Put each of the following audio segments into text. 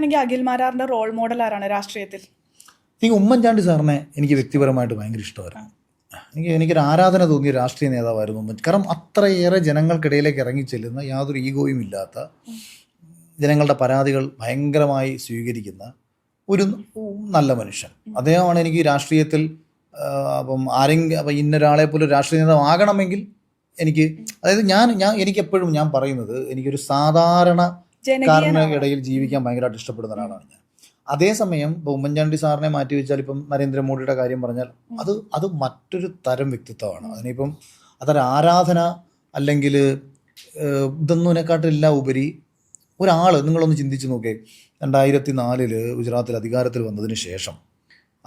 പറയുകയാണെങ്കിൽ Akhil മാരാറിന്റെ role model ആരാണ് രാഷ്ട്രീയത്തിൽ? എനിക്ക് ഉമ്മൻചാണ്ടി സാറിനെ എനിക്ക് വ്യക്തിപരമായിട്ട് ഭയങ്കര ഇഷ്ടമായിരുന്നു. എനിക്കൊരു ആരാധന തോന്നിയ രാഷ്ട്രീയ നേതാവായിരുന്നു. കാരണം അത്രയേറെ ജനങ്ങൾക്കിടയിലേക്ക് ഇറങ്ങിച്ചെല്ലുന്ന, യാതൊരു ഈഗോയും ഇല്ലാത്ത, ജനങ്ങളുടെ പരാതികൾ ഭയങ്കരമായി സ്വീകരിക്കുന്ന ഒരു നല്ല മനുഷ്യൻ. അദ്ദേഹമാണ് എനിക്ക് രാഷ്ട്രീയത്തിൽ അപ്പം ഇന്നൊരാളെ പോലെ രാഷ്ട്രീയ നേതാവ് ആകണമെങ്കിൽ എനിക്ക്, അതായത് എനിക്കെപ്പോഴും ഞാൻ പറയുന്നത്, എനിക്കൊരു സാധാരണക്കാരൻ്റെ ഇടയിൽ ജീവിക്കാൻ ഭയങ്കരമായിട്ട് ഇഷ്ടപ്പെടുന്ന ഒരാളാണ് ഞാൻ. അതേസമയം ഇപ്പോൾ ഉമ്മൻചാണ്ടി സാറിനെ മാറ്റി വെച്ചാൽ, ഇപ്പം നരേന്ദ്രമോദിയുടെ കാര്യം പറഞ്ഞാൽ അത് മറ്റൊരു തരം വ്യക്തിത്വമാണ്. അതിനിപ്പം അതൊരു ആരാധന അല്ലെങ്കിൽ ഇതൊന്നിനെക്കാട്ടില്ല ഉപരി ഒരാൾ, നിങ്ങളൊന്ന് ചിന്തിച്ച് നോക്കേ, 2004 ഗുജറാത്തിൽ അധികാരത്തിൽ വന്നതിന് ശേഷം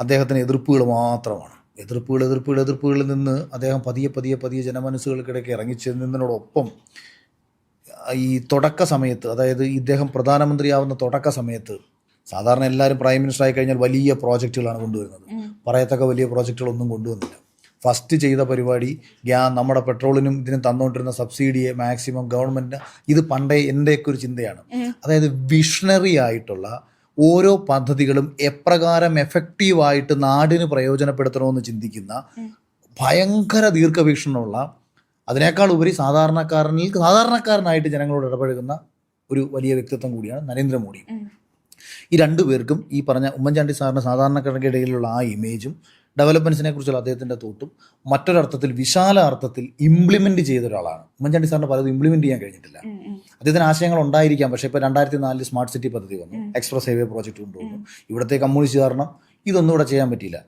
അദ്ദേഹത്തിന് എതിർപ്പുകൾ മാത്രമാണ്. എതിർപ്പുകളിൽ നിന്ന് അദ്ദേഹം പതിയെ ജനമനസ്സുകൾക്കിടയ്ക്ക് ഇറങ്ങിച്ചെന്നതിനോടൊപ്പം ഈ തുടക്ക സമയത്ത്, അതായത് ഇദ്ദേഹം പ്രധാനമന്ത്രിയാവുന്ന തുടക്ക സമയത്ത്, സാധാരണ എല്ലാവരും പ്രൈം മിനിസ്റ്റർ ആയി കഴിഞ്ഞാൽ വലിയ പ്രോജക്റ്റുകളാണ് കൊണ്ടുവരുന്നത്. പറയത്തക്ക വലിയ പ്രോജക്റ്റുകളൊന്നും കൊണ്ടുവന്നില്ല. ഫസ്റ്റ് ചെയ്ത പരിപാടി നമ്മുടെ പെട്രോളിനും ഇതിനും തന്നുകൊണ്ടിരുന്ന സബ്സിഡിയെ മാക്സിമം ഗവൺമെൻറ്, ഇത് പണ്ടേ എൻ്റെയൊക്കെ ഒരു ചിന്തയാണ്, അതായത് വിഷണറി ആയിട്ടുള്ള ഓരോ പദ്ധതികളും എപ്രകാരം എഫക്റ്റീവായിട്ട് നാടിന് പ്രയോജനപ്പെടുത്തണമെന്ന് ചിന്തിക്കുന്ന, ഭയങ്കര ദീർഘവീക്ഷണമുള്ള, അതിനേക്കാൾ ഉപരി സാധാരണക്കാരനായിട്ട് ജനങ്ങളോട് ഇടപഴകുന്ന ഒരു വലിയ വ്യക്തിത്വം കൂടിയാണ് നരേന്ദ്രമോദി. ഈ രണ്ടുപേർക്കും ഈ പറഞ്ഞ ഉമ്മൻചാണ്ടി സാറിന് സാധാരണക്കാരുടെ ഇടയിലുള്ള ആ ഇമേജും ഡെവലപ്മെൻറ്റ്സിനെ കുറിച്ചുള്ള അദ്ദേഹത്തിൻ്റെ തോട്ടും മറ്റൊരർത്ഥത്തിൽ, വിശാല അർത്ഥത്തിൽ ഇംപ്ലിമെൻ്റ് ചെയ്ത ഒരാളാണ്. ഉമ്മൻചാണ്ടി സാറിന് പലതും ഇംപ്ലിമെൻ്റ് ചെയ്യാൻ കഴിഞ്ഞിട്ടില്ല. അദ്ദേഹത്തിന് ആശയങ്ങൾ ഉണ്ടായിരിക്കാം, പക്ഷേ ഇപ്പോൾ 2004 സ്മാർട്ട് സിറ്റി പദ്ധതി വന്നു, എക്സ്പ്രസ് ഹൈവേ പ്രോജക്റ്റ് കൊണ്ടുവന്നു. ഇവിടുത്തെ കമ്മ്യൂണിസ്റ്റ് കാരണം ഇതൊന്നും ഇവിടെ ചെയ്യാൻ പറ്റിയില്ല.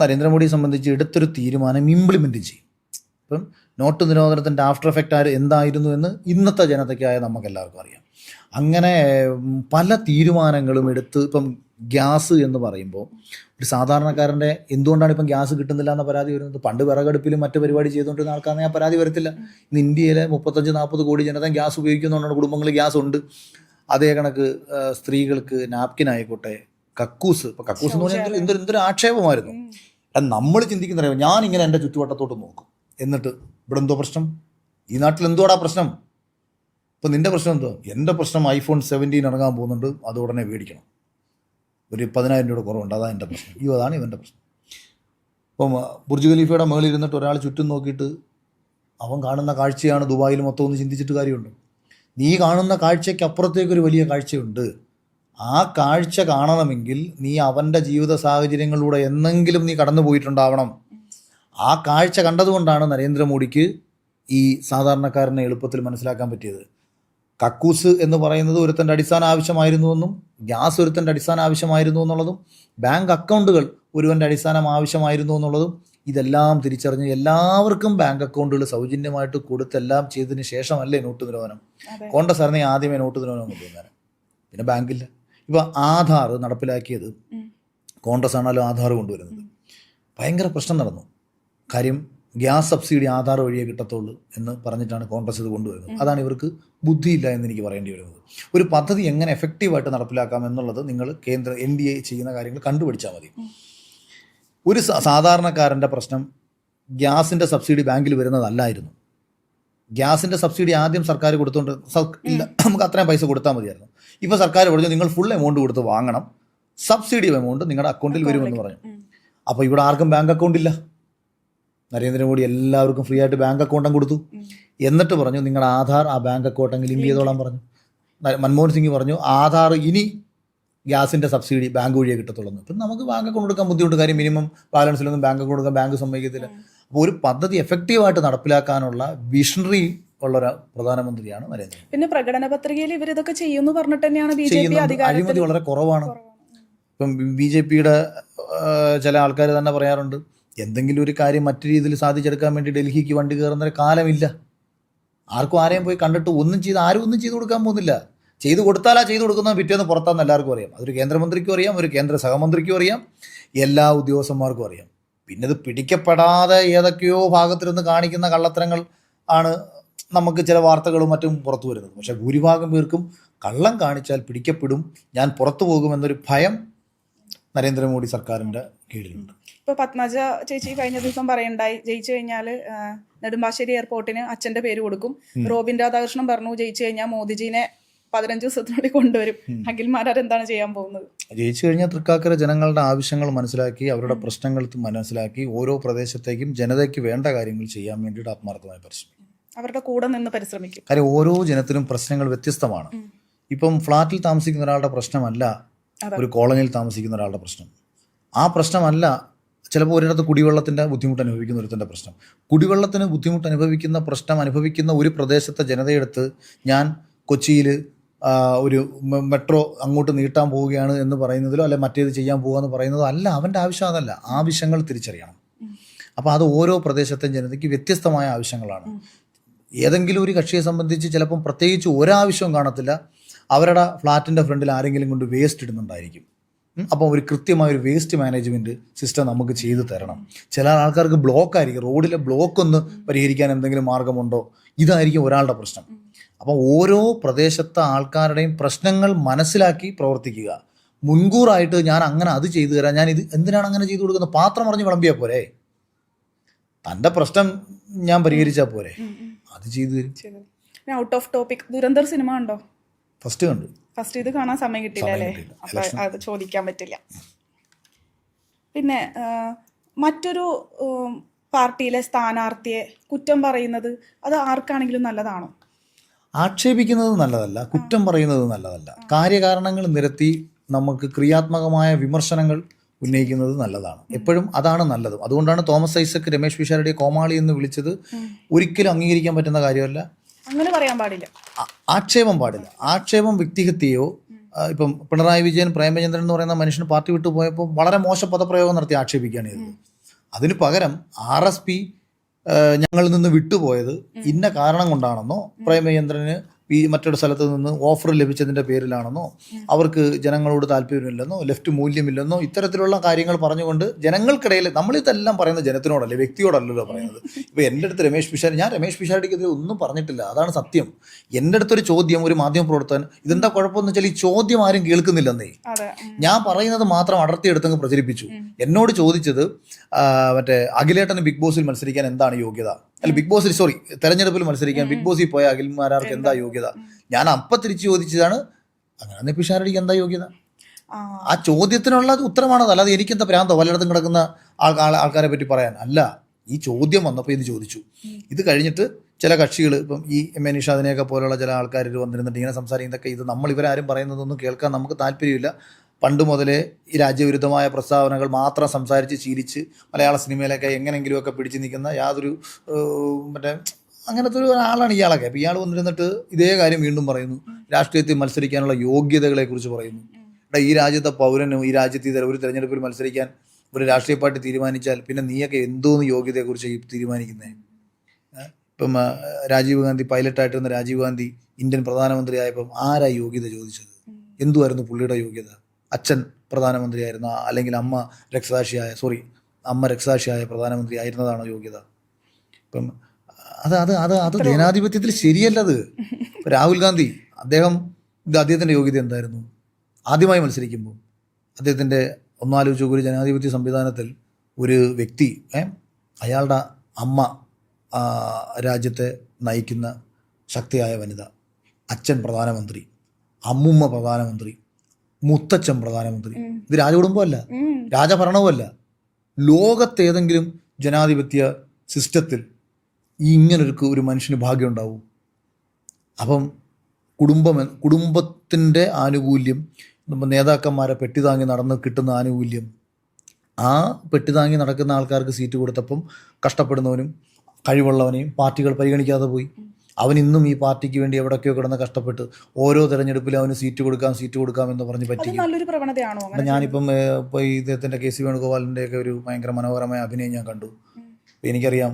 നരേന്ദ്രമോദിയെ സംബന്ധിച്ച് എടുത്തൊരു തീരുമാനം ഇംപ്ലിമെൻ്റ് ചെയ്യും. ഇപ്പം നോട്ട് നിരോധനത്തിൻ്റെ ആഫ്റ്റർ എഫക്റ്റ് എന്തായിരുന്നു എന്ന് ഇന്നത്തെ ജനതയ്ക്കായ നമുക്കെല്ലാവർക്കും അറിയാം. അങ്ങനെ പല തീരുമാനങ്ങളും എടുത്ത്, ഇപ്പം ഗ്യാസ് എന്ന് പറയുമ്പോൾ ഒരു സാധാരണക്കാരൻ്റെ എന്തുകൊണ്ടാണ് ഇപ്പം ഗ്യാസ് കിട്ടുന്നില്ല എന്ന പരാതി വരുന്നത്? പണ്ട് വിറകടുപ്പിലും മറ്റു പരിപാടി ചെയ്തുകൊണ്ടിരുന്ന ആൾക്കാരെ ആ പരാതി വരത്തില്ല. ഇന്ന് ഇന്ത്യയിലെ 35-40 കോടി ജനത ഗ്യാസ് ഉപയോഗിക്കുന്നതുകൊണ്ടാണ് കുടുംബങ്ങളിൽ ഗ്യാസ് ഉണ്ട്. അതേ കണക്ക് സ്ത്രീകൾക്ക് നാപ്കിൻ ആയിക്കോട്ടെ, കക്കൂസ്. ഇപ്പം കക്കൂസ് എന്ന് പറഞ്ഞാൽ എന്തൊരു ആക്ഷേപമായിരുന്നു. നമ്മൾ ചിന്തിക്കുന്ന, ഞാനിങ്ങനെ എൻ്റെ ചുറ്റുവട്ടത്തോട്ട് നോക്കും, എന്നിട്ട് ഇവിടെ എന്തോ പ്രശ്നം, ഈ നാട്ടിൽ എന്തോടാ പ്രശ്നം, ഇപ്പം നിൻ്റെ പ്രശ്നം എന്തോ? എൻ്റെ പ്രശ്നം iPhone 17 ഇറങ്ങാൻ പോകുന്നുണ്ട്, അത് ഉടനെ മേടിക്കണം, ഒരു 10,000 രൂപ കുറവുണ്ട്, അതാണ് എൻ്റെ പ്രശ്നം. അതാണ് ഇവൻ്റെ പ്രശ്നം. ഇപ്പം ബുർജ് ഖലീഫയുടെ മുകളിൽ ഇരുന്നിട്ട് ഒരാൾ ചുറ്റും നോക്കിയിട്ട് അവൻ കാണുന്ന കാഴ്ചയാണ് ദുബായിൽ മൊത്തം ഒന്ന് ചിന്തിച്ചിട്ട് കാര്യമുണ്ട്. നീ കാണുന്ന കാഴ്ചയ്ക്ക് അപ്പുറത്തേക്കൊരു വലിയ കാഴ്ചയുണ്ട്. ആ കാഴ്ച കാണണമെങ്കിൽ നീ അവൻ്റെ ജീവിത സാഹചര്യങ്ങളിലൂടെ എന്നെങ്കിലും നീ കടന്നു പോയിട്ടുണ്ടാവണം. ആ കാഴ്ച കണ്ടതുകൊണ്ടാണ് നരേന്ദ്രമോദിക്ക് ഈ സാധാരണക്കാരനെ എളുപ്പത്തിൽ മനസ്സിലാക്കാൻ പറ്റിയത്. കക്കൂസ് എന്ന് പറയുന്നത് ഒരുത്തൻ്റെ അടിസ്ഥാന ആവശ്യമായിരുന്നുവെന്നും, ഗ്യാസ് ഒരുത്തൻ്റെ അടിസ്ഥാന ആവശ്യമായിരുന്നു എന്നുള്ളതും, ബാങ്ക് അക്കൗണ്ടുകൾ ഒരുവൻ്റെ അടിസ്ഥാനം ആവശ്യമായിരുന്നു എന്നുള്ളതും, ഇതെല്ലാം തിരിച്ചറിഞ്ഞ് എല്ലാവർക്കും ബാങ്ക് അക്കൗണ്ടുകൾ സൗജന്യമായിട്ട് കൊടുത്തെല്ലാം ചെയ്തതിന് ശേഷമല്ലേ നോട്ട് നിരോധനം. കോൺഗ്രസ് ആയിരുന്നെ ആദ്യമേ നോട്ട് നിരോധനം കൊണ്ടുവന്നേരം. പിന്നെ ബാങ്കില്ല. ഇപ്പോൾ ആധാർ നടപ്പിലാക്കിയത് കോൺഗ്രസ് ആണല്ലോ ആധാർ കൊണ്ടുവരുന്നത്. ഭയങ്കര പ്രശ്നം നടന്നു. കാര്യം ഗ്യാസ് സബ്സിഡി ആധാർ വഴിയേ കിട്ടത്തുള്ളൂ എന്ന് പറഞ്ഞിട്ടാണ് കോൺഗ്രസ് ഇത് കൊണ്ടുവരുന്നത്. അതാണ് ഇവർക്ക് ബുദ്ധിയില്ല എന്ന് എനിക്ക് പറയേണ്ടി വരുന്നത്. ഒരു പദ്ധതി എങ്ങനെ എഫക്റ്റീവായിട്ട് നടപ്പിലാക്കാം എന്നുള്ളത് നിങ്ങൾ കേന്ദ്ര NDA ചെയ്യുന്ന കാര്യങ്ങൾ കണ്ടുപിടിച്ചാൽ മതി. ഒരു സാധാരണക്കാരൻ്റെ പ്രശ്നം ഗ്യാസിൻ്റെ സബ്സിഡി ബാങ്കിൽ വരുന്നതല്ലായിരുന്നു. ഗ്യാസിൻ്റെ സബ്സിഡി ആദ്യം സർക്കാർ കൊടുത്തുകൊണ്ട് ഇല്ല, നമുക്ക് അത്രയും പൈസ കൊടുത്താൽ മതിയായിരുന്നു. ഇപ്പോൾ സർക്കാർ പറഞ്ഞു നിങ്ങൾ ഫുൾ എമൗണ്ട് കൊടുത്ത് വാങ്ങണം, സബ്സിഡി എമൗണ്ട് നിങ്ങളുടെ അക്കൗണ്ടിൽ വരുമെന്ന് പറഞ്ഞു. അപ്പോൾ ഇവിടെ ആർക്കും ബാങ്ക് അക്കൗണ്ട് ഇല്ല. നരേന്ദ്രമോദി എല്ലാവർക്കും ഫ്രീ ആയിട്ട് ബാങ്ക് അക്കൗണ്ടും കൊടുത്തു. എന്നിട്ട് പറഞ്ഞു നിങ്ങളുടെ ആധാർ ആ ബാങ്ക് അക്കൗണ്ടെങ്കിൽ ലിങ്ക് ചെയ്തോളാൻ പറഞ്ഞു. മൻമോഹൻ സിംഗ് പറഞ്ഞു ആധാർ ഇനി ഗ്യാസിൻ്റെ സബ്സിഡി ബാങ്ക് വഴിയേ കിട്ടത്തുള്ളൂ. ഇപ്പം നമുക്ക് ബാങ്ക് അക്കൗണ്ട് കൊടുക്കാൻ ബുദ്ധിമുട്ട്. കാര്യം മിനിമം ബാലൻസിലൊന്നും ബാങ്ക് അക്കൗണ്ട് കൊടുക്കാൻ ബാങ്ക് സമ്മതിക്കത്തില്ല. അപ്പോൾ ഒരു പദ്ധതി എഫക്റ്റീവായിട്ട് നടപ്പിലാക്കാനുള്ള വിഷണറി ഉള്ളൊരു പ്രധാനമന്ത്രിയാണ് നരേന്ദ്രമോദി. പിന്നെ പ്രകടന പത്രികയിൽ ഇവരിതൊക്കെ ചെയ്യുമെന്ന് പറഞ്ഞിട്ട് തന്നെയാണ് BJP അഴിമതി വളരെ കുറവാണ്. ഇപ്പം BJPയുടെ ചില ആൾക്കാർ തന്നെ പറയാറുണ്ട്, എന്തെങ്കിലും ഒരു കാര്യം മറ്റു രീതിയിൽ സാധിച്ചെടുക്കാൻ വേണ്ടി ഡൽഹിക്ക് വണ്ടി കയറുന്ന കാലമില്ല. ആർക്കും ആരെയും പോയി കണ്ടിട്ട് ആരും ഒന്നും ചെയ്തു കൊടുക്കാൻ പോകുന്നില്ല. ചെയ്തു കൊടുത്താലാ ചെയ്തു കൊടുക്കുന്ന പിറ്റേന്ന് പുറത്താന്ന് എല്ലാവർക്കും അറിയാം. അതൊരു കേന്ദ്രമന്ത്രിക്കും അറിയാം, ഒരു കേന്ദ്ര സഹമന്ത്രിക്കും അറിയാം, എല്ലാ ഉദ്യോഗസ്ഥന്മാർക്കും അറിയാം. പിന്നെ ഇത് പിടിക്കപ്പെടാതെ ഏതൊക്കെയോ ഭാഗത്തിരുന്ന് കാണിക്കുന്ന കള്ളത്തരങ്ങൾ ആണ് നമുക്ക് ചില വാർത്തകളും മറ്റും പുറത്തു വരുന്നത്. പക്ഷേ ഭൂരിഭാഗം പേർക്കും കള്ളം കാണിച്ചാൽ പിടിക്കപ്പെടും, ഞാൻ പുറത്തു പോകുമെന്നൊരു ഭയം നരേന്ദ്രമോദി സർക്കാരിൻ്റെ കീഴിലുണ്ട്. ഇപ്പോൾ പത്മജ ചേച്ചി കഴിഞ്ഞ ദിവസം പറയുണ്ടായി, ജയിച്ചു കഴിഞ്ഞാൽ നെടുമ്പാശ്ശേരി എയർപോർട്ടിന് അച്ഛൻ്റെ പേര് കൊടുക്കും. റോബിൻ രാധാകൃഷ്ണൻ പറഞ്ഞു ജയിച്ചു കഴിഞ്ഞാൽ മോദിജീനെ 15 ദിവസത്തിനുള്ളിൽ കൊണ്ടുവരും. അഖിൽമാരാർ എന്താണ് ചെയ്യാൻ പോകുന്നത്? ജയിച്ചു കഴിഞ്ഞാൽ തൃക്കാക്കര ജനങ്ങളുടെ ആവശ്യങ്ങൾ മനസ്സിലാക്കി അവരുടെ പ്രശ്നങ്ങൾ മനസ്സിലാക്കി ഓരോ പ്രദേശത്തേക്കും ജനതയ്ക്ക് വേണ്ട കാര്യങ്ങൾ ചെയ്യാൻ വേണ്ടിയിട്ട് ആത്മാർത്ഥമായി പരിശ്രമിക്കും. അവരുടെ കൂടെ നിന്ന് പരിശ്രമിക്കും. കാര്യം ഓരോ ജനത്തിനും പ്രശ്നങ്ങൾ വ്യത്യസ്തമാണ്. ഇപ്പം ഫ്ലാറ്റിൽ താമസിക്കുന്ന ഒരാളുടെ പ്രശ്നമല്ല ഒരു കോളനിയിൽ താമസിക്കുന്ന ഒരാളുടെ പ്രശ്നം. ആ പ്രശ്നമല്ല ചിലപ്പോൾ ഒരിടത്ത് കുടിവെള്ളത്തിൻ്റെ ബുദ്ധിമുട്ട് അനുഭവിക്കുന്ന ഒരുത്തിൻ്റെ പ്രശ്നം. കുടിവെള്ളത്തിന് ബുദ്ധിമുട്ട് അനുഭവിക്കുന്ന ഒരു പ്രദേശത്തെ ജനതയെടുത്ത് ഞാൻ കൊച്ചിയിൽ ഒരു മെട്രോ അങ്ങോട്ട് നീട്ടാൻ പോവുകയാണ് എന്ന് പറയുന്നതിലോ അല്ലെ മറ്റേത് ചെയ്യാൻ പോകുക എന്ന് പറയുന്നതോ അല്ല. അവൻ്റെ ആവശ്യം അതല്ല. ആവശ്യങ്ങൾ തിരിച്ചറിയണം. അപ്പോൾ അത് ഓരോ പ്രദേശത്തെ ജനതയ്ക്ക് വ്യത്യസ്തമായ ആവശ്യങ്ങളാണ്. ഏതെങ്കിലും ഒരു കക്ഷിയെ സംബന്ധിച്ച് ചിലപ്പം പ്രത്യേകിച്ച് ഒരാവശ്യവും കാണത്തില്ല. അവരുടെ ഫ്ലാറ്റിൻ്റെ ഫ്രണ്ടിൽ ആരെങ്കിലും കൊണ്ട് വേസ്റ്റ് ഇടുന്നുണ്ടായിരിക്കും. അപ്പോൾ ഒരു കൃത്യമായ ഒരു വേസ്റ്റ് മാനേജ്മെൻറ്റ് സിസ്റ്റം നമുക്ക് ചെയ്തു തരണം. ചില ആൾക്കാർക്ക് ബ്ലോക്കായിരിക്കും. റോഡിലെ ബ്ലോക്ക് ഒന്ന് പരിഹരിക്കാൻ എന്തെങ്കിലും മാർഗമുണ്ടോ? ഇതായിരിക്കും ഒരാളുടെ പ്രശ്നം. അപ്പോൾ ഓരോ പ്രദേശത്തെ ആൾക്കാരുടെയും പ്രശ്നങ്ങൾ മനസ്സിലാക്കി പ്രവർത്തിക്കുക. മുൻകൂറായിട്ട് ഞാൻ അങ്ങനെ അത് ചെയ്തു തരാം, ഞാൻ ഇത് എന്തിനാണ് അങ്ങനെ ചെയ്തു കൊടുക്കുന്നത്? പാത്രം പറഞ്ഞ് വിളമ്പിയാൽ പോരെ? തൻ്റെ പ്രശ്നം ഞാൻ പരിഹരിച്ചാൽ പോരെ? അത് ചെയ്തു തരും. Out of topic, Dhurandhar cinema ഉണ്ടോ? ഫസ്റ്റ് കണ്ടു. ഫസ്റ്റ് ഇത് കാണാൻ സമയം കിട്ടില്ല അല്ലേ? അപ്പം അത് ചോദിക്കാൻ പറ്റില്ല. പിന്നെ മറ്റൊരു പാർട്ടിയിലെ സ്ഥാനാർത്ഥിയെ കുറ്റം പറയുന്നത് അത് ആർക്കാണെങ്കിലും നല്ലതാണോ? ആക്ഷേപിക്കുന്നത് നല്ലതല്ല, കുറ്റം പറയുന്നത് നല്ലതല്ല. കാര്യകാരണങ്ങൾ നിരത്തി നമുക്ക് ക്രിയാത്മകമായ വിമർശനങ്ങൾ ഉന്നയിക്കുന്നത് നല്ലതാണ്. എപ്പോഴും അതാണ് നല്ലത്. അതുകൊണ്ടാണ് തോമസ് ഐസക് രമേശ് പിഷാരടിയെ കോമാളി എന്ന് വിളിച്ചത്. ഒരിക്കലും അംഗീകരിക്കാൻ പറ്റുന്ന കാര്യമല്ല. അങ്ങനെ പറയാൻ പാടില്ല. ആക്ഷേപം പാടില്ല. ആക്ഷേപം വ്യക്തിഹത്യയോ, ഇപ്പം പിണറായി വിജയൻ പ്രേമചന്ദ്രൻ എന്ന് പറയുന്ന മനുഷ്യന് പാർട്ടി വിട്ടു പോയപ്പോൾ വളരെ മോശം പദപ്രയോഗം നടത്തി ആക്ഷേപിക്കുകയാണ് ചെയ്തത്. അതിന് പകരം RSP ഞങ്ങളിൽ നിന്ന് വിട്ടുപോയത് ഇന്ന കാരണം കൊണ്ടാണെന്നോ, പ്രേമചന്ദ്രന് മറ്റൊരു സ്ഥലത്ത് നിന്ന് ഓഫർ ലഭിച്ചതിൻ്റെ പേരിലാണെന്നോ, അവർക്ക് ജനങ്ങളോട് താല്പര്യമില്ലെന്നോ, ലെഫ്റ്റ് മൂല്യമില്ലെന്നോ, ഇത്തരത്തിലുള്ള കാര്യങ്ങൾ പറഞ്ഞുകൊണ്ട് ജനങ്ങൾക്കിടയിൽ നമ്മളിതെല്ലാം പറയുന്നത് ജനത്തിനോടല്ലേ, വ്യക്തിയോടല്ലല്ലോ പറയുന്നത്. ഇപ്പോൾ എൻ്റെ അടുത്ത് ഞാൻ രമേശ് പിഷാരടിക്കെതിരെ ഒന്നും പറഞ്ഞിട്ടില്ല. അതാണ് സത്യം. എൻ്റെ അടുത്തൊരു ചോദ്യം ഒരു മാധ്യമപ്രവർത്തകൻ, ഇതെന്താ കുഴപ്പമെന്ന് വെച്ചാൽ ഈ ചോദ്യം ആരും കേൾക്കുന്നില്ലെന്നേ. ഞാൻ പറയുന്നത് മാത്രം അടർത്തിയെടുത്തങ്ങ് പ്രചരിപ്പിച്ചു. എന്നോട് ചോദിച്ചത് മറ്റേ അഖിലേട്ടന് ബിഗ് ബോസിൽ മത്സരിക്കാൻ എന്താണ് യോഗ്യത, അല്ല ബിഗ് ബോസിൽ തെരഞ്ഞെടുപ്പിൽ മത്സരിക്കാൻ ബിഗ് ബോസിൽ പോയ അഖിൽമാരാർക്ക് എന്താ യോഗ്യത? ഞാൻ അപ്പം തിരിച്ചു ചോദിച്ചതാണ്, അങ്ങനെ പിഷാരടിക്ക് എന്താ യോഗ്യത? ആ ചോദ്യത്തിനുള്ള ഉത്തരമാണത്. അല്ലാതെ എനിക്കെന്താ ഭ്രാന്തോ പലയിടത്തും കിടക്കുന്ന ആൾക്കാരെ പറ്റി പറയാൻ അല്ല. ഈ ചോദ്യം വന്നപ്പോൾ ഇത് ചോദിച്ചു. ഇത് കഴിഞ്ഞിട്ട് ചില കക്ഷികൾ, ഇപ്പം ഈ എം എ നിഷാദിനെയൊക്കെ പോലുള്ള ചില ആൾക്കാർ വന്നിരുന്നിട്ട് ഇങ്ങനെ സംസാരിക്കുന്നതൊക്കെ, ഇത് നമ്മൾ ഇവരാരും പറയുന്നതൊന്നും കേൾക്കാൻ നമുക്ക് താല്പര്യമില്ല. പണ്ട് മുതലേ ഈ രാജ്യവിരുദ്ധമായ പ്രസ്താവനകൾ മാത്രം സംസാരിച്ച് ശീലിച്ച് മലയാള സിനിമയിലൊക്കെ എങ്ങനെയെങ്കിലുമൊക്കെ പിടിച്ചു നിൽക്കുന്ന യാതൊരു മറ്റേ അങ്ങനത്തെ ഒരു ആളാണ് ഇയാളൊക്കെ. അപ്പോൾ ഇയാൾ വന്നിരുന്നിട്ട് ഇതേ കാര്യം വീണ്ടും പറയുന്നു. രാഷ്ട്രീയത്തിൽ മത്സരിക്കാനുള്ള യോഗ്യതകളെക്കുറിച്ച് പറയുന്നു. ഈ രാജ്യത്തെ പൗരനും ഈ രാജ്യത്ത് ഒരു തെരഞ്ഞെടുപ്പിൽ മത്സരിക്കാൻ ഒരു രാഷ്ട്രീയ പാർട്ടി തീരുമാനിച്ചാൽ പിന്നെ നീയൊക്കെ എന്തോന്ന് യോഗ്യതയെക്കുറിച്ച് തീരുമാനിക്കുന്നത്? ഇപ്പം രാജീവ് ഗാന്ധി പൈലറ്റായിട്ടിരുന്ന രാജീവ് ഗാന്ധി ഇന്ത്യൻ പ്രധാനമന്ത്രിയായപ്പം ആരാ യോഗ്യത ചോദിച്ചത്? എന്തുമായിരുന്നു പുള്ളിയുടെ യോഗ്യത? അച്ഛൻ പ്രധാനമന്ത്രിയായിരുന്ന അല്ലെങ്കിൽ അമ്മ രക്തസാക്ഷിയായ പ്രധാനമന്ത്രി ആയിരുന്നതാണോ യോഗ്യത? ഇപ്പം അത് ജനാധിപത്യത്തിൽ ശരിയല്ലത്. ഇപ്പം രാഹുൽ ഗാന്ധി അദ്ദേഹത്തിൻ്റെ യോഗ്യത എന്തായിരുന്നു? ആദ്യമായി മത്സരിക്കുമ്പോൾ അദ്ദേഹത്തിൻ്റെ ഒന്നാലോചിച്ച് ഒരു ജനാധിപത്യ സംവിധാനത്തിൽ ഒരു വ്യക്തി, അയാളുടെ അമ്മ രാജ്യത്തെ നയിക്കുന്ന ശക്തിയായ വനിത, അച്ഛൻ പ്രധാനമന്ത്രി, അമ്മുമ്മ പ്രധാനമന്ത്രി, മുത്തച്ഛൻ പ്രധാനമന്ത്രി. ഇത് രാജകുടുംബമല്ല, രാജഭരണവുമല്ല. ലോകത്തേതെങ്കിലും ജനാധിപത്യ സിസ്റ്റത്തിൽ ഇങ്ങനൊരു മനുഷ്യന് ഭാഗ്യം ഉണ്ടാവും? അപ്പം കുടുംബത്തിൻ്റെ ആനുകൂല്യം, നേതാക്കന്മാരെ പെട്ടിതാങ്ങി നടന്ന് കിട്ടുന്ന ആനുകൂല്യം, ആ പെട്ടിതാങ്ങി നടക്കുന്ന ആൾക്കാർക്ക് സീറ്റ് കൊടുത്തപ്പം കഷ്ടപ്പെടുന്നവനും കഴിവുള്ളവനെയും പാർട്ടികൾ പരിഗണിക്കാതെ പോയി. അവൻ ഇന്നും ഈ പാർട്ടിക്ക് വേണ്ടി എവിടെയൊക്കെയോ കിടന്ന് കഷ്ടപ്പെട്ട് ഓരോ തെരഞ്ഞെടുപ്പിലും അവന് സീറ്റ് കൊടുക്കാം എന്ന് പറഞ്ഞ് പറ്റിക്കും. ഞാനിപ്പം ഇപ്പോൾ ഈ ഇദ്ദേഹത്തിൻ്റെ KC വേണുഗോപാലിൻ്റെ ഒക്കെ ഒരു ഭയങ്കര മനോഹരമായ അഭിനയം ഞാൻ കണ്ടു. എനിക്കറിയാം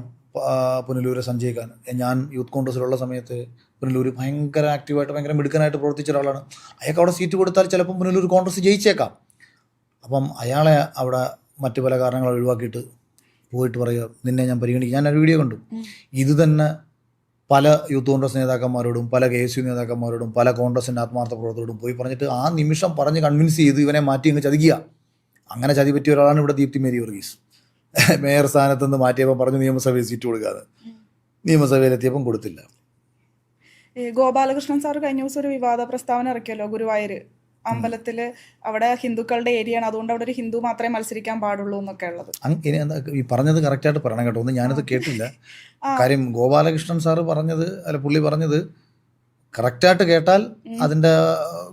പുനലൂർ സഞ്ജയ് ഖാൻ. ഞാൻ യൂത്ത് കോൺഗ്രസ്സിലുള്ള സമയത്ത് പുനലൂർ ഭയങ്കര ആക്റ്റീവായിട്ട് ഭയങ്കര മിടുക്കനായിട്ട് പ്രവർത്തിച്ച ഒരാളാണ്. അയാൾക്ക് അവിടെ സീറ്റ് കൊടുത്താൽ ചിലപ്പം പുനലൂർ കോൺഗ്രസ് ജയിച്ചേക്കാം. അപ്പം അയാളെ അവിടെ മറ്റു പല കാരണങ്ങൾ ഒഴിവാക്കിയിട്ട് പോയിട്ട് പറയുക, നിന്നെ ഞാൻ പരിഗണിക്കും. ഞാനൊരു വീഡിയോ കണ്ടു. ഇത് തന്നെ പല യൂത്ത് കോൺഗ്രസ് നേതാക്കന്മാരോടും പല KSU നേതാക്കന്മാരോടും പല കോൺഗ്രസിൻ്റെ ആത്മാർത്ഥ പ്രവർത്തകരോടും പോയി പറഞ്ഞിട്ട് ആ നിമിഷം പറഞ്ഞ് കൺവിൻസ് ചെയ്ത് ഇവനെ മാറ്റി അങ്ങ് ചതിക്കുക. അങ്ങനെ ചതി പറ്റിയ ഒരാളാണ് ഇവിടെ ദീപ്തി മേരി വർഗീസ്. മേയർ സ്ഥാനത്ത് നിന്ന് മാറ്റിയപ്പോൾ പറഞ്ഞു നിയമസഭയിൽ സീറ്റ് കൊടുക്കാതെ. നിയമസഭയിലെത്തിയപ്പം കൊടുത്തില്ല. ഈ ഗോപാലകൃഷ്ണൻ സാർ കഴിഞ്ഞ ദിവസം ഒരു വിവാദ പ്രസ്താവന ഇറക്കിയല്ലോ, ഗുരുവായൂര് അമ്പലത്തില് അവിടെ ഹിന്ദുക്കളുടെ ഏരിയയാണ്, അതുകൊണ്ട് അവിടെ ഒരു ഹിന്ദു മാത്രമേ മത്സരിക്കാൻ പാടുള്ളൂ എന്നൊക്കെ ഉള്ളത്. ഈ പറഞ്ഞത് കറക്റ്റായിട്ട് പറയണം കേട്ടോ, ഒന്ന് ഞാനത് കേട്ടില്ല. കാര്യം ഗോപാലകൃഷ്ണൻ സാറ് പറഞ്ഞത്, അല്ല പുള്ളി പറഞ്ഞത് കറക്റ്റായിട്ട് കേട്ടാൽ അതിന്റെ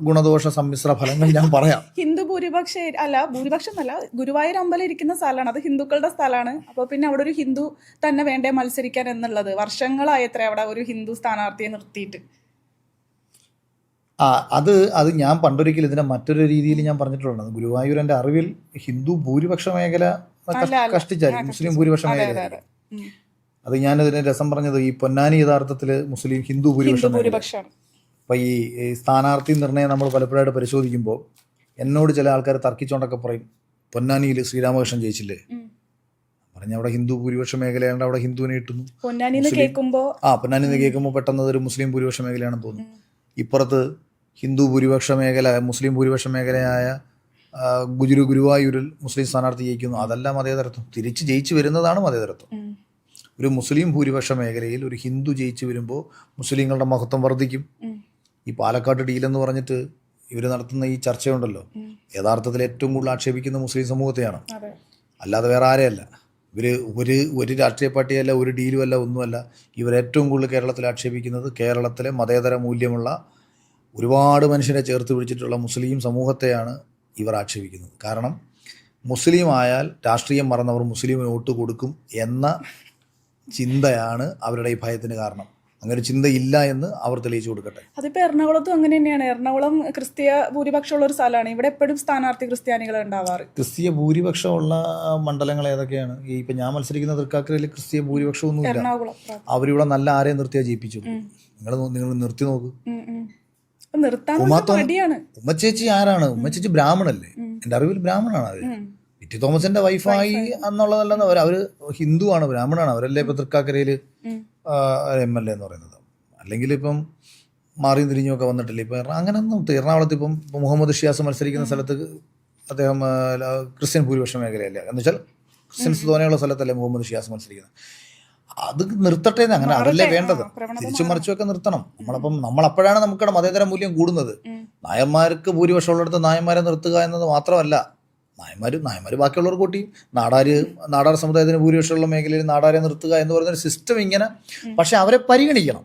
ഗുണദോഷ സമ്മിശ്ര ഫലങ്ങൾ ഞാൻ പറയാം. ഹിന്ദു ഭൂരിപക്ഷം എന്നല്ല, ഗുരുവായൂർ അമ്പലം ഇരിക്കുന്ന സ്ഥലമാണ്, അത് ഹിന്ദുക്കളുടെ സ്ഥലമാണ്. അപ്പോൾ പിന്നെ അവിടെ ഒരു ഹിന്ദു തന്നെ വേണ്ടേ മത്സരിക്കാൻ എന്നുള്ളത്. വർഷങ്ങളായത്രേ അവിടെ ഒരു ഹിന്ദു സ്ഥാനാർത്ഥിയെ നിർത്തിയിട്ട്. അത് ഞാൻ പണ്ടൊരിക്കൽ ഇതിനെ മറ്റൊരു രീതിയിൽ ഞാൻ പറഞ്ഞിട്ടുള്ളത്, ഗുരുവായൂർ എൻ്റെ അറിവിൽ ഹിന്ദു ഭൂരിപക്ഷ മേഖല കഷ്ടിച്ചായിരിക്കും, മുസ്ലിം ഭൂരിപക്ഷ മേഖല. അത് ഞാനതിന് രസം പറഞ്ഞത്, ഈ പൊന്നാനി യഥാർത്ഥത്തിൽ മുസ്ലിം ഹിന്ദു ഭൂരിപക്ഷം. അപ്പം ഈ സ്ഥാനാർത്ഥി നിർണയം നമ്മൾ പലപ്പോഴായിട്ട് പരിശോധിക്കുമ്പോൾ എന്നോട് ചില ആൾക്കാർ തർക്കിച്ചുകൊണ്ടൊക്കെ പറയും, പൊന്നാനിയിൽ ശ്രീരാമകൃഷ്ണൻ ജയിച്ചില്ലേ, പറഞ്ഞ അവിടെ ഹിന്ദു ഭൂരിപക്ഷ മേഖലയാണ്ട് അവിടെ ഹിന്ദുവിനെ കിട്ടുന്നു. പൊന്നാനിന്ന് കേൾക്കുമ്പോൾ പെട്ടെന്ന് ഒരു മുസ്ലിം ഭൂരിപക്ഷ മേഖലയാണെന്ന് തോന്നുന്നു. ഇപ്പുറത്ത് ഹിന്ദു ഭൂരിപക്ഷ മേഖല, മുസ്ലിം ഭൂരിപക്ഷ മേഖലയായ ഗുരുവായൂരിൽ മുസ്ലിം സ്ഥാനാർത്ഥി ജയിക്കുന്നു. അതല്ല മതേതരത്വം. തിരിച്ച് ജയിച്ചു വരുന്നതാണ് മതേതരത്വം. ഒരു മുസ്ലിം ഭൂരിപക്ഷ മേഖലയിൽ ഒരു ഹിന്ദു ജയിച്ചു വരുമ്പോൾ മുസ്ലിങ്ങളുടെ മഹത്വം വർദ്ധിക്കും. ഈ പാലക്കാട് ഡീലെന്ന് പറഞ്ഞിട്ട് ഇവർ നടത്തുന്ന ഈ ചർച്ചയുണ്ടല്ലോ, യഥാർത്ഥത്തിൽ ഏറ്റവും കൂടുതൽ ആക്ഷേപിക്കുന്ന മുസ്ലിം സമൂഹത്തെയാണ്, അല്ലാതെ വേറെ ആരെയല്ല. ഒരു രാഷ്ട്രീയ പാർട്ടിയല്ല, ഒരു ഡീലും അല്ല, ഒന്നുമല്ല. ഇവരേറ്റവും കൂടുതൽ കേരളത്തിൽ ആക്ഷേപിക്കുന്നത് കേരളത്തിലെ മതേതര മൂല്യമുള്ള ഒരുപാട് മനുഷ്യരെ ചേർത്ത് പിടിച്ചിട്ടുള്ള മുസ്ലിം സമൂഹത്തെയാണ് ഇവർ ആക്ഷേപിക്കുന്നത്. കാരണം മുസ്ലിം ആയാൽ രാഷ്ട്രീയം മറന്നവർ മുസ്ലിമിന് വോട്ട് കൊടുക്കും എന്ന ചിന്തയാണ് അവരുടെ ഈ ഭയത്തിന് കാരണം. അങ്ങനെ ചിന്തയില്ല എന്ന് അവർ തെളിയിച്ചു കൊടുക്കട്ടെ. അതിപ്പോ എറണാകുളത്തും അങ്ങനെ തന്നെയാണ്. എറണാകുളം ക്രിസ്തീയ ഭൂരിപക്ഷമുള്ള ഒരു സ്ഥലമാണ്. ഇവിടെ എപ്പോഴും സ്ഥാനാർത്ഥി ക്രിസ്ത്യാനികൾ ഉണ്ടാവാറ്. ക്രിസ്തീയ ഭൂരിപക്ഷമുള്ള മണ്ഡലങ്ങൾ ഏതൊക്കെയാണ്? ഇപ്പൊ ഞാൻ മത്സരിക്കുന്ന തൃക്കാക്കരയിൽ ക്രിസ്തീയ ഭൂരിപക്ഷമൊന്നുമില്ല. അവരിവിടെ നല്ല ആരെയും നിർത്തിയാ ജയിപ്പിച്ചു. നിങ്ങൾ നിർത്തി നോക്ക്. ഉമ്മച്ചേച്ചി ആരാണ്? ഉമ്മച്ചേച്ചി ബ്രാഹ്മണല്ലേ? എൻ്റെ അറിവിൽ ബ്രാഹ്മണാണ്. അത് ടി തോമസിന്റെ വൈഫായി എന്നുള്ളതല്ലെന്ന് അവര് ഹിന്ദുവാണ്, ബ്രാഹ്മണാണ്. അവരല്ലേ ഇപ്പൊ തൃക്കാക്കരയിൽ MLA എന്ന് പറയുന്നത്. അല്ലെങ്കിൽ ഇപ്പം മാറിയും തിരിഞ്ഞുമൊക്കെ വന്നിട്ടില്ല. ഇപ്പൊ അങ്ങനെയൊന്നും എറണാകുളത്ത് ഇപ്പം മുഹമ്മദ് ഷിയാസ് മത്സരിക്കുന്ന സ്ഥലത്ത് അദ്ദേഹം ക്രിസ്ത്യൻ ഭൂരിപക്ഷ മേഖലയല്ല, എന്ന് വെച്ചാൽ ക്രിസ്ത്യൻസ് തോനെയുള്ള സ്ഥലത്തല്ലേ മുഹമ്മദ് ഷിയാസ് മത്സരിക്കുന്നത്. അത് നിർത്തട്ടെ, അങ്ങനെ അതല്ലേ വേണ്ടത്. തിരിച്ചു മറിച്ചുമൊക്കെ നിർത്തണം. നമ്മളപ്പോഴാണ് നമുക്കിവിടെ മതേതര മൂല്യം കൂടുന്നത്. നായന്മാർക്ക് ഭൂരിപക്ഷം ഉള്ളിടത്ത് നായന്മാരെ നിർത്തുക എന്നത് മാത്രമല്ല, നായന്മാർ ബാക്കിയുള്ളവർ കൂട്ടി നാടാർ സമുദായത്തിന് ഭൂരിപക്ഷമുള്ള മേഖലയിൽ നാടാരെ നിർത്തുക എന്ന് പറയുന്ന ഒരു സിസ്റ്റം ഇങ്ങനെ. പക്ഷെ അവരെ പരിഗണിക്കണം.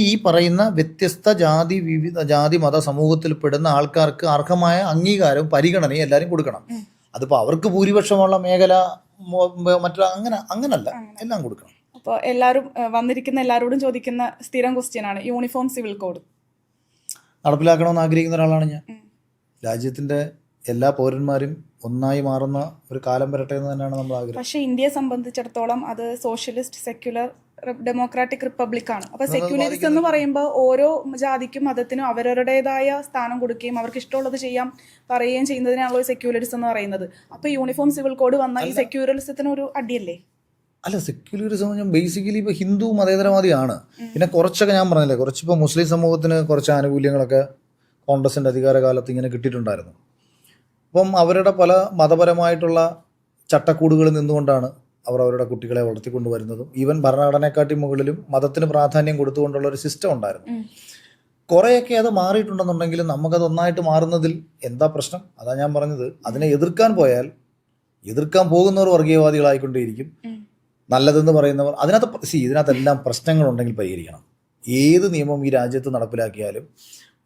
ഈ പറയുന്ന വ്യത്യസ്ത ജാതി മത സമൂഹത്തിൽപ്പെടുന്ന ആൾക്കാർക്ക് അർഹമായ അംഗീകാരവും പരിഗണനയും എല്ലാവരും കൊടുക്കണം. അതിപ്പോൾ അവർക്ക് ഭൂരിപക്ഷമുള്ള മേഖല അങ്ങനല്ല, എല്ലാം കൊടുക്കണം. അപ്പോൾ എല്ലാവരും വന്നിരിക്കുന്ന എല്ലാവരോടും ചോദിക്കുന്ന സ്ഥിരം ക്വസ്റ്റ്യൻ ആണ്, യൂണിഫോം സിവിൽ കോഡ് നടപ്പിലാക്കണമെന്ന് ആഗ്രഹിക്കുന്ന ഒരാളാണ് ഞാൻ. രാജ്യത്തിന്റെ എല്ലാ പൗരന്മാരും ഒന്നായി മാറുന്ന ഒരു കാലം വരട്ടെ എന്ന് തന്നെയാണ് നമ്മൾ ആഗ്രഹം. പക്ഷേ ഇന്ത്യയെ സംബന്ധിച്ചിടത്തോളം അത് സോഷ്യലിസ്റ്റ്, സെക്യുലർ, ഡെമോക്രാറ്റിക് റിപ്പബ്ലിക് ആണ്. അപ്പൊ സെക്യുലറിസം എന്ന് പറയുമ്പോൾ ഓരോ ജാതിക്കും മതത്തിനും അവരവരുടേതായ സ്ഥാനം കൊടുക്കുകയും അവർക്ക് ഇഷ്ടമുള്ളത് ചെയ്യാൻ പറയുകയും ചെയ്യുന്നതിനാണല്ലോ സെക്യുലറിസം എന്ന് പറയുന്നത്. അപ്പൊ യൂണിഫോം സിവിൽ കോഡ് വന്നാൽ ഈ സെക്യുലറിസത്തിന് ഒരു അടിയല്ലേ? അല്ല, സെക്യുലറിസം ബേസിക്കലി ഇപ്പോൾ ഹിന്ദു മതേതരവാദിയാണ്. പിന്നെ കുറച്ചൊക്കെ ഞാൻ പറഞ്ഞില്ലേ, കുറച്ചിപ്പോൾ മുസ്ലിം സമൂഹത്തിന് കുറച്ച് ആനുകൂല്യങ്ങളൊക്കെ കോൺഗ്രസിൻ്റെ അധികാരകാലത്ത് ഇങ്ങനെ കിട്ടിയിട്ടുണ്ടായിരുന്നു. അപ്പം അവരുടെ പല മതപരമായിട്ടുള്ള ചട്ടക്കൂടുകളിൽ നിന്നുകൊണ്ടാണ് അവർ അവരുടെ കുട്ടികളെ വളർത്തിക്കൊണ്ടുവരുന്നതും. ഈവൻ ഭരണഘടനയെക്കാട്ടി മുകളിലും മതത്തിന് പ്രാധാന്യം കൊടുത്തുകൊണ്ടുള്ള ഒരു സിസ്റ്റം ഉണ്ടായിരുന്നു. കുറേയൊക്കെ അത് മാറിയിട്ടുണ്ടെന്നുണ്ടെങ്കിലും നമുക്കത് ഒന്നായിട്ട് മാറുന്നതിൽ എന്താ പ്രശ്നം? അതാ ഞാൻ പറഞ്ഞത്, അതിനെ എതിർക്കാൻ പോയാൽ എതിർക്കാൻ പോകുന്നവർ വർഗീയവാദികളായിക്കൊണ്ടേയിരിക്കും. നല്ലതെന്ന് പറയുന്നവർ ഇതിനകത്തെല്ലാം പ്രശ്നങ്ങളുണ്ടെങ്കിൽ പരിഹരിക്കണം. ഏത് നിയമം ഈ രാജ്യത്ത് നടപ്പിലാക്കിയാലും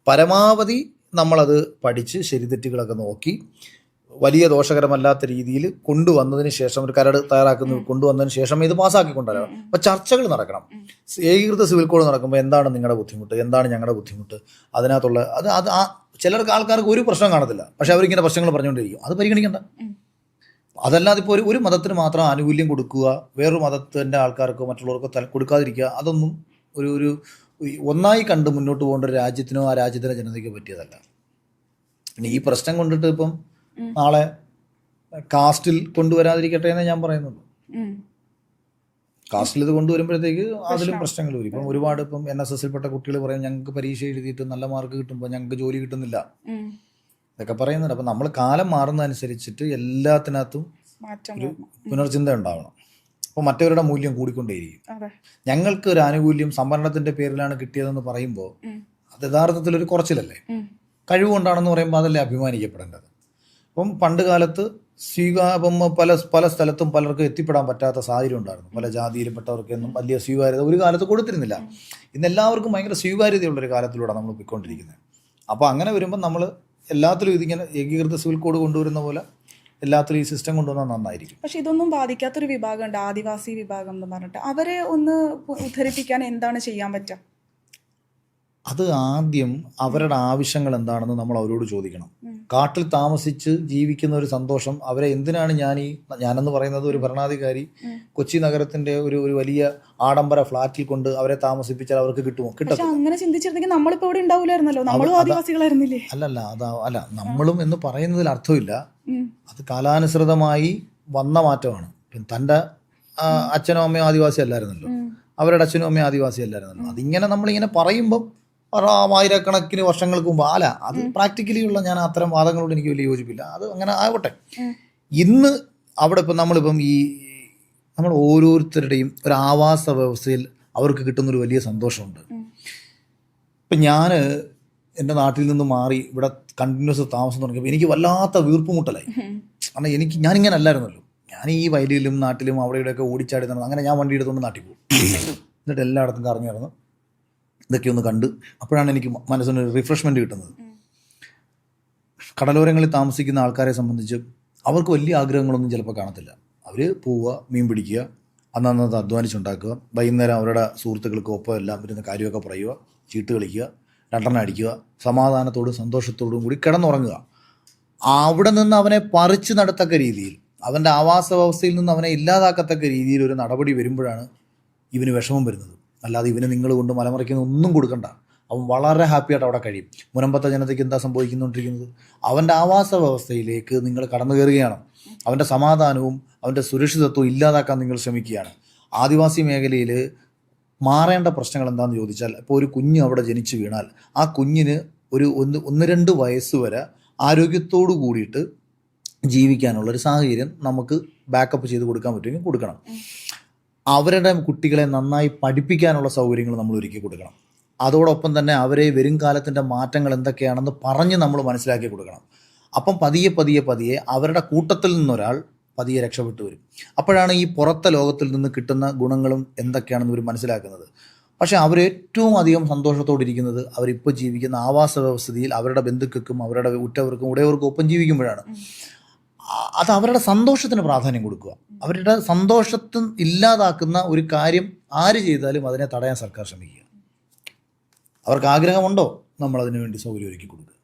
പരമാവധി നമ്മളത് പഠിച്ച് ശരിതെറ്റുകളൊക്കെ നോക്കി വലിയ ദോഷകരമല്ലാത്ത രീതിയിൽ കൊണ്ടുവന്നതിന് ശേഷം, ഒരു കരട് കൊണ്ടുവന്നതിന് ശേഷം ഇത് പാസ്സാക്കിക്കൊണ്ടുവരണം. അപ്പോൾ ചർച്ചകൾ നടക്കണം. ഏകീകൃത സിവിൽ കോഡ് നടക്കുമ്പോൾ എന്താണ് നിങ്ങളുടെ ബുദ്ധിമുട്ട്, എന്താണ് ഞങ്ങളുടെ ബുദ്ധിമുട്ട്, അതിനകത്തുള്ള അത് ചിലർക്ക് ആൾക്കാർക്ക് ഒരു പ്രശ്നം കാണത്തില്ല, പക്ഷെ അവരിങ്ങനെ പ്രശ്നങ്ങൾ പറഞ്ഞുകൊണ്ടിരിക്കും. അത് പരിഗണിക്കണ്ട. അതല്ലാതെ ഇപ്പോൾ ഒരു മതത്തിന് മാത്രം ആനുകൂല്യം കൊടുക്കുക, വേറൊരു മതത്തിൻ്റെ ആൾക്കാർക്കോ മറ്റുള്ളവർക്കോ കൊടുക്കാതിരിക്കുക, അതൊന്നും ഒരു ഒന്നായി കണ്ട് മുന്നോട്ട് പോകേണ്ട ഒരു രാജ്യത്തിനോ ആ രാജ്യത്തിൻ്റെ ജനതയ്ക്കോ പറ്റിയതല്ല. പിന്നെ ഈ പ്രശ്നം കൊണ്ടിട്ട് ഇപ്പം നാളെ കാസ്റ്റിൽ കൊണ്ടുവരാതിരിക്കട്ടെ എന്നേ ഞാൻ പറയുന്നുള്ളൂ. കാസ്റ്റിൽ ഇത് കൊണ്ടുവരുമ്പോഴത്തേക്ക് അതിലും പ്രശ്നങ്ങൾ വരും. ഇപ്പം ഒരുപാട് ഇപ്പം NSSൽപ്പെട്ട കുട്ടികൾ പറയും, ഞങ്ങൾക്ക് പരീക്ഷ എഴുതിയിട്ട് നല്ല മാർക്ക് കിട്ടുമ്പോൾ ഞങ്ങൾക്ക് ജോലി കിട്ടുന്നില്ല, ഇതൊക്കെ പറയുന്നുണ്ട്. അപ്പം നമ്മൾ കാലം മാറുന്നതനുസരിച്ചിട്ട് എല്ലാത്തിനകത്തും ഒരു പുനർചിന്ത ഉണ്ടാവണം. അപ്പോൾ മറ്റവരുടെ മൂല്യം കൂടിക്കൊണ്ടേയിരിക്കും. അതെ. ഞങ്ങൾക്ക് ഒരു ആനുകൂല്യം സംവരണത്തിൻ്റെ പേരിലാണ് കിട്ടിയതെന്ന് പറയുമ്പോൾ അത് യഥാർത്ഥത്തിൽ ഒരു കുറച്ചിലല്ലേ? കഴിവുകൊണ്ടാണെന്ന് പറയുമ്പോൾ അതല്ലേ അഭിമാനിക്കപ്പെടേണ്ടത്. അപ്പം പണ്ട് കാലത്ത് ഇപ്പം പല സ്ഥലത്തും പലർക്കും എത്തിപ്പെടാൻ പറ്റാത്ത സാഹചര്യം ഉണ്ടായിരുന്നു. പല ജാതിയിൽപ്പെട്ടവർക്കൊന്നും വലിയ സ്വീകാര്യത ഒരു കാലത്ത് കൊടുത്തിരുന്നില്ല. ഇന്ന് എല്ലാവർക്കും ഭയങ്കര സ്വീകാര്യതയുള്ളൊരു കാലത്തിലൂടെ നമ്മൾ പോയിക്കൊണ്ടിരിക്കുന്നത്. അപ്പോൾ അങ്ങനെ വരുമ്പോൾ നമ്മൾ എല്ലാത്തിലും ഇതിങ്ങനെ ഏകീകൃത സിവിൽ കോഡ് കൊണ്ടുവരുന്ന പോലെ എല്ലാത്തിലും ഈ സിസ്റ്റം കൊണ്ടുവന്നാൽ നന്നായിരിക്കും. പക്ഷെ ഇതൊന്നും ബാധിക്കാത്തൊരു വിഭാഗമുണ്ട്, ആദിവാസി വിഭാഗം എന്ന് പറഞ്ഞിട്ട്. അവരെ ഒന്ന് ഉദ്ധരിപ്പിക്കാൻ എന്താണ് ചെയ്യാൻ പറ്റുക? അത് ആദ്യം അവരുടെ ആവശ്യങ്ങൾ എന്താണെന്ന് നമ്മൾ അവരോട് ചോദിക്കണം. കാട്ടിൽ താമസിച്ച് ജീവിക്കുന്ന ഒരു സന്തോഷം അവരെ എന്തിനാണ് ഞാനെന്ന് പറയുന്നത് ഒരു ഭരണാധികാരി കൊച്ചി നഗരത്തിന്റെ ഒരു വലിയ ആഡംബര ഫ്ലാറ്റിൽ കൊണ്ട് അവരെ താമസിപ്പിച്ചാൽ അവർക്ക് കിട്ടുമോ? കിട്ടും. അങ്ങനെ ചിന്തിച്ചിരുന്നെങ്കിൽ നമ്മളിപ്പോ ഇവിടെ ഉണ്ടാവില്ലായിരുന്നല്ലോ, നമ്മളും ആദിവാസികളായിരുന്നില്ലേ? അല്ല നമ്മളും എന്ന് പറയുന്നതിൽ അർത്ഥമില്ല. അത് കാലാനുസൃതമായി വന്ന മാറ്റമാണ്. തൻ്റെ അച്ഛനും അമ്മയും ആദിവാസി അല്ലായിരുന്നല്ലോ, അവരുടെ അച്ഛനും അമ്മയും ആദിവാസി അല്ലായിരുന്നല്ലോ. അതിങ്ങനെ നമ്മളിങ്ങനെ പറയുമ്പം ആയിരക്കണക്കിന് വർഷങ്ങൾക്ക് മുമ്പ് അത് പ്രാക്ടിക്കലി ഉള്ള ഞാൻ അത്തരം വാദങ്ങളോട് എനിക്ക് വലിയ യോജിപ്പില്ല. അത് അങ്ങനെ ആവട്ടെ. ഇന്ന് അവിടെ ഇപ്പം നമ്മൾ ഓരോരുത്തരുടെയും ഒരു ആവാസ വ്യവസ്ഥയിൽ അവർക്ക് കിട്ടുന്നൊരു വലിയ സന്തോഷമുണ്ട്. ഇപ്പം ഞാൻ എൻ്റെ നാട്ടിൽ നിന്ന് മാറി ഇവിടെ കണ്ടിന്യൂസ് താമസം തുടങ്ങിയപ്പോൾ എനിക്ക് വല്ലാത്ത വീർപ്പുമുട്ടലായി. കാരണം ഞാനിങ്ങനെ അല്ലായിരുന്നല്ലോ. ഞാൻ ഈ വയലിലും നാട്ടിലും അവിടെ ഇവിടെയൊക്കെ ഓടിച്ചാടി നടന്നു. അങ്ങനെ ഞാൻ വണ്ടി എടുത്തുകൊണ്ട് നാട്ടിൽ പോകും. എന്നിട്ട് എല്ലായിടത്തും കറങ്ങി നടന്ന് ഇതൊക്കെ ഒന്ന് കണ്ട് അപ്പോഴാണ് എനിക്ക് മനസ്സിനൊരു റിഫ്രഷ്മെൻറ്റ് കിട്ടുന്നത്. കടലോരങ്ങളിൽ താമസിക്കുന്ന ആൾക്കാരെ സംബന്ധിച്ച് അവർക്ക് വലിയ ആഗ്രഹങ്ങളൊന്നും ചിലപ്പോൾ കാണത്തില്ല. അവർ പോവുക, മീൻ പിടിക്കുക, അന്നന്നത്തെ അധ്വാനിച്ചുണ്ടാക്കുക, വൈകുന്നേരം അവരുടെ സുഹൃത്തുക്കൾക്ക് ഒപ്പം എല്ലാം വരുന്ന കാര്യമൊക്കെ പറയുക, ചീട്ട് കളിക്കുക, രണ്ടെണ്ണം അടിക്കുക, സമാധാനത്തോടും സന്തോഷത്തോടും കൂടി കിടന്നുറങ്ങുക. അവിടെ നിന്ന് അവനെ പറിച്ചു നടത്തക്ക രീതിയിൽ, അവൻ്റെ ആവാസ വ്യവസ്ഥയിൽ നിന്ന് അവനെ ഇല്ലാതാക്കത്തക്ക രീതിയിൽ ഒരു നടപടി വരുമ്പോഴാണ് ഇവന് വിഷമം വരുന്നത്. അല്ലാതെ ഇവന് നിങ്ങൾ കൊണ്ട് മലമറിക്കുന്ന ഒന്നും കൊടുക്കണ്ട. അവൻ വളരെ ഹാപ്പിയായിട്ട് അവിടെ കഴിയും. മുനമ്പത്തെ ജനതയ്ക്ക് എന്താ സംഭവിക്കുന്നുകൊണ്ടിരിക്കുന്നത്? അവൻ്റെ ആവാസ വ്യവസ്ഥയിലേക്ക് നിങ്ങൾ കടന്നു കയറുകയാണ്. അവൻ്റെ സമാധാനവും അവൻ്റെ സുരക്ഷിതത്വവും ഇല്ലാതാക്കാൻ നിങ്ങൾ ശ്രമിക്കുകയാണ്. ആദിവാസി മേഖലയിൽ മാറേണ്ട പ്രശ്നങ്ങൾ എന്താണെന്ന് ചോദിച്ചാൽ, ഇപ്പോൾ ഒരു കുഞ്ഞ് അവിടെ ജനിച്ചു വീണാൽ ആ കുഞ്ഞിന് ഒരു 1-2 വയസ്സ് വരെ ആരോഗ്യത്തോടു കൂടിയിട്ട് ജീവിക്കാനുള്ളൊരു സാഹചര്യം നമുക്ക് ബാക്കപ്പ് ചെയ്ത് കൊടുക്കാൻ പറ്റുമെങ്കിൽ കൊടുക്കണം. അവരുടെ കുട്ടികളെ നന്നായി പഠിപ്പിക്കാനുള്ള സൗകര്യങ്ങൾ നമ്മൾ ഒരുക്കി കൊടുക്കണം. അതോടൊപ്പം തന്നെ അവരെ വരും കാലത്തിൻ്റെ മാറ്റങ്ങൾ എന്തൊക്കെയാണെന്ന് പറഞ്ഞ് നമ്മൾ മനസ്സിലാക്കി കൊടുക്കണം. അപ്പം പതിയെ അവരുടെ കൂട്ടത്തിൽ നിന്നൊരാൾ പതിയെ രക്ഷപ്പെട്ടു വരും. അപ്പോഴാണ് ഈ പുറത്തെ ലോകത്തിൽ നിന്ന് കിട്ടുന്ന ഗുണങ്ങളും എന്തൊക്കെയാണെന്ന് ഇവർ മനസ്സിലാക്കുന്നത്. പക്ഷേ അവരേറ്റവും അധികം സന്തോഷത്തോടിരിക്കുന്നത് അവരിപ്പോൾ ജീവിക്കുന്ന ആവാസ വ്യവസ്ഥയിൽ അവരുടെ ബന്ധുക്കൾക്കും അവരുടെ ഉറ്റവർക്കും ഉടയവർക്കും ഒപ്പം ജീവിക്കുമ്പോഴാണ്. അത് അവരുടെ സന്തോഷത്തിന് പ്രാധാന്യം കൊടുക്കുക. അവരുടെ സന്തോഷത്തിൽ ഇല്ലാതാക്കുന്ന ഒരു കാര്യം ആര് ചെയ്താലും അതിനെ തടയാൻ സർക്കാർ ശ്രമിക്കുക. അവർക്ക് ആഗ്രഹമുണ്ടോ, നമ്മളതിനു വേണ്ടി സൗകര്യം ഒരുക്കി കൊടുക്കുക.